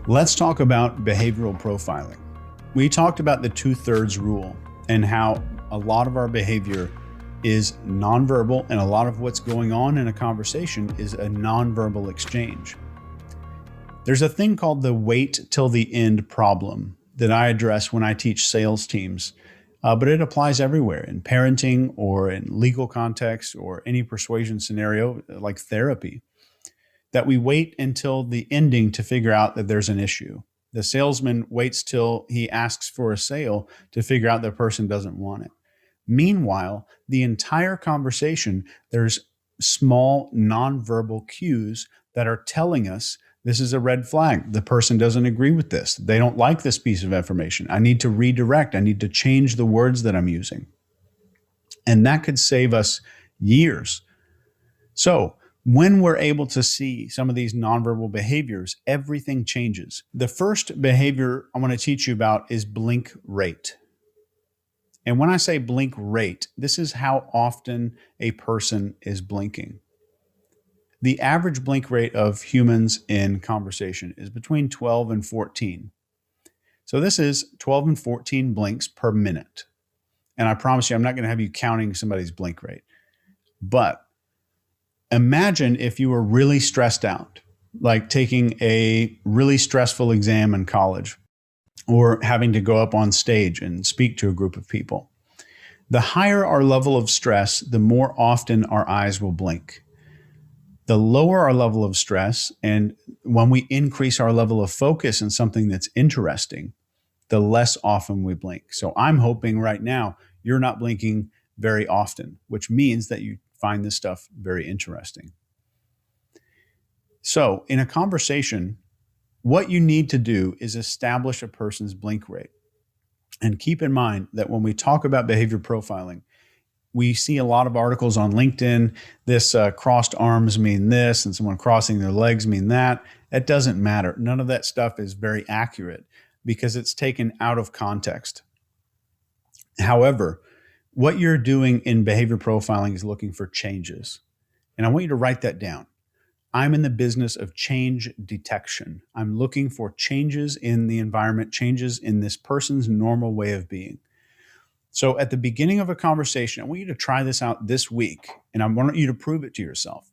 Let's talk about behavioral profiling. We talked about the 2/3 rule and how a lot of our behavior is nonverbal, and a lot of what's going on in a conversation is a nonverbal exchange. There's a thing called the wait till the end problem that I address when I teach sales teams, but it applies everywhere in parenting or in legal context or any persuasion scenario like therapy, that we wait until the ending to figure out that there's an issue. The salesman waits till he asks for a sale to figure out the person doesn't want it. Meanwhile, the entire conversation, there's small nonverbal cues that are telling us this is a red flag. The person doesn't agree with this. They don't like this piece of information. I need to redirect. I need to change the words that I'm using. And that could save us years. So when we're able to see some of these nonverbal behaviors, everything changes. The first behavior I want to teach you about is blink rate. And when I say blink rate, this is how often a person is blinking. The average blink rate of humans in conversation is between 12 and 14. So this is 12 and 14 blinks per minute. And I promise you, I'm not going to have you counting somebody's blink rate. But imagine if you were really stressed out, like taking a really stressful exam in college or having to go up on stage and speak to a group of people. The higher our level of stress, the more often our eyes will blink. The lower our level of stress, and when we increase our level of focus in something that's interesting, the less often we blink. So I'm hoping right now you're not blinking very often, which means that you find this stuff very interesting. So in a conversation, what you need to do is establish a person's blink rate. And keep in mind that when we talk about behavior profiling, we see a lot of articles on LinkedIn. This crossed arms mean this, and someone crossing their legs mean that. It doesn't matter. None of that stuff is very accurate because it's taken out of context. However, what you're doing in behavior profiling is looking for changes. And I want you to write that down. I'm in the business of change detection. I'm looking for changes in the environment, changes in this person's normal way of being. So at the beginning of a conversation, I want you to try this out this week, and I want you to prove it to yourself.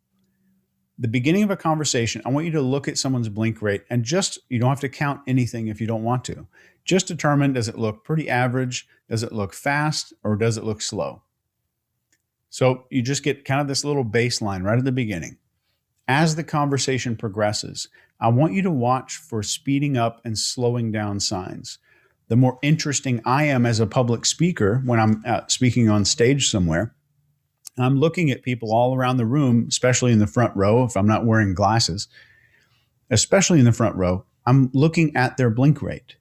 The beginning of a conversation, I want you to look at someone's blink rate and you don't have to count anything if you don't want to. Just determine, does it look pretty average? Does it look fast, or does it look slow? So you just get kind of this little baseline right at the beginning. As the conversation progresses, I want you to watch for speeding up and slowing down signs. The more interesting I am as a public speaker when I'm speaking on stage somewhere, I'm looking at people all around the room, especially in the front row, if I'm not wearing glasses, especially in the front row, I'm looking at their blink rate.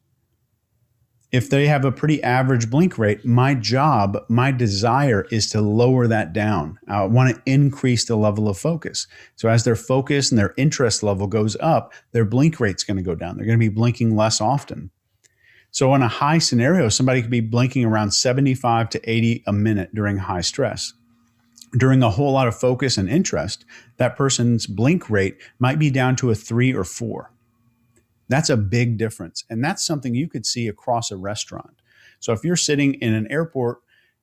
If they have a pretty average blink rate, my job, my desire is to lower that down. I want to increase the level of focus. So as their focus and their interest level goes up, their blink rate's going to go down. They're going to be blinking less often. So in a high scenario, somebody could be blinking around 75 to 80 a minute during high stress. During a whole lot of focus and interest, that person's blink rate might be down to a 3 or 4. That's a big difference. And that's something you could see across a restaurant. So if you're sitting in an airport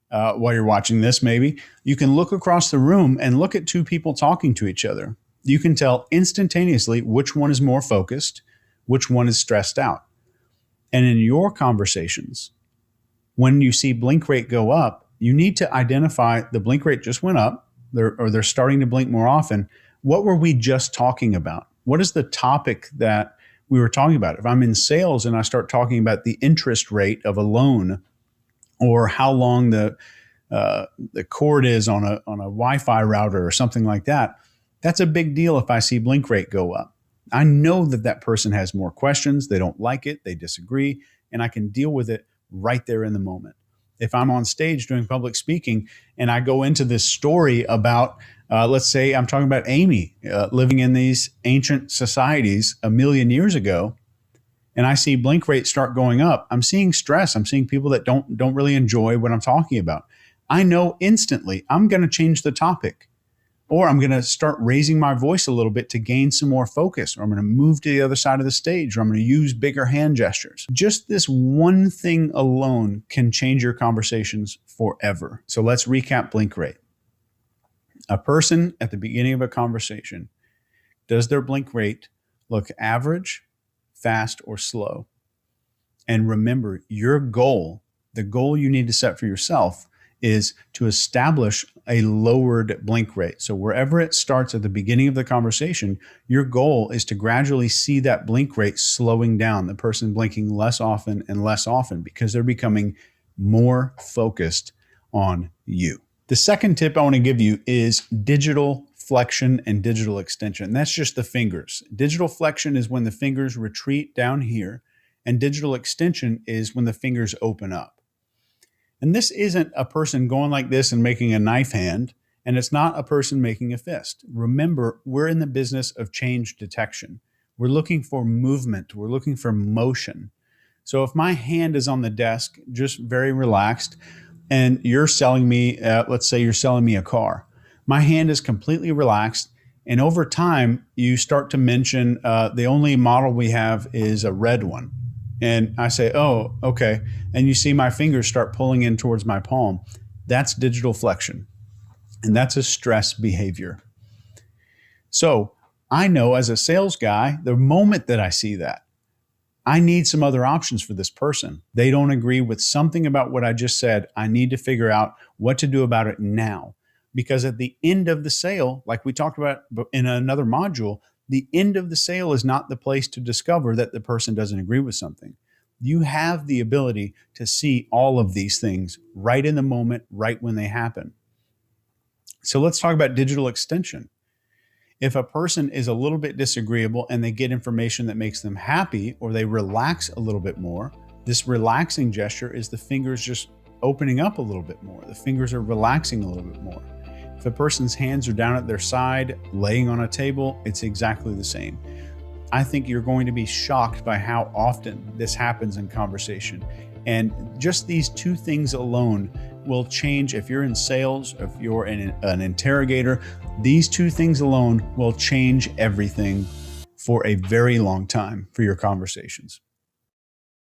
while you're watching this, maybe, you can look across the room and look at two people talking to each other. You can tell instantaneously which one is more focused, which one is stressed out. And in your conversations, when you see blink rate go up, you need to identify the blink rate just went up, they're starting to blink more often. What were we just talking about? What is the topic that we were talking about? If I'm in sales and I start talking about the interest rate of a loan, or how long the cord is on a Wi-Fi router or something like that, that's a big deal if I see blink rate go up. I know that person has more questions, they don't like it, they disagree, and I can deal with it right there in the moment. If I'm on stage doing public speaking and I go into this story about, let's say I'm talking about Amy living in these ancient societies 1,000,000 years ago, and I see blink rate start going up, I'm seeing stress. I'm seeing people that don't really enjoy what I'm talking about. I know instantly I'm going to change the topic. Or I'm going to start raising my voice a little bit to gain some more focus, or I'm going to move to the other side of the stage, or I'm going to use bigger hand gestures. Just this one thing alone can change your conversations forever. So let's recap blink rate. A person at the beginning of a conversation, does their blink rate look average, fast, or slow? And remember, your goal, the goal you need to set for yourself, is to establish a lowered blink rate. So wherever it starts at the beginning of the conversation, your goal is to gradually see that blink rate slowing down, the person blinking less often and less often because they're becoming more focused on you. The second tip I want to give you is digital flexion and digital extension. That's just the fingers. Digital flexion is when the fingers retreat down here, and digital extension is when the fingers open up. And this isn't a person going like this and making a knife hand, and it's not a person making a fist. Remember, we're in the business of change detection. We're looking for movement. We're looking for motion. So if my hand is on the desk, just very relaxed, and you're selling me, let's say you're selling me a car, my hand is completely relaxed, and over time, you start to mention the only model we have is a red one. And I say, oh, okay. And you see my fingers start pulling in towards my palm. That's digital flexion. And that's a stress behavior. So I know as a sales guy, the moment that I see that, I need some other options for this person. They don't agree with something about what I just said. I need to figure out what to do about it now. Because at the end of the sale, like we talked about in another module, the end of the sale is not the place to discover that the person doesn't agree with something. You have the ability to see all of these things right in the moment, right when they happen. So let's talk about digital extension. If a person is a little bit disagreeable and they get information that makes them happy, or they relax a little bit more, this relaxing gesture is the fingers just opening up a little bit more. The fingers are relaxing a little bit more. If a person's hands are down at their side, laying on a table, it's exactly the same. I think you're going to be shocked by how often this happens in conversation. And just these two things alone will change. If you're in sales, if you're an interrogator, these two things alone will change everything for a very long time for your conversations.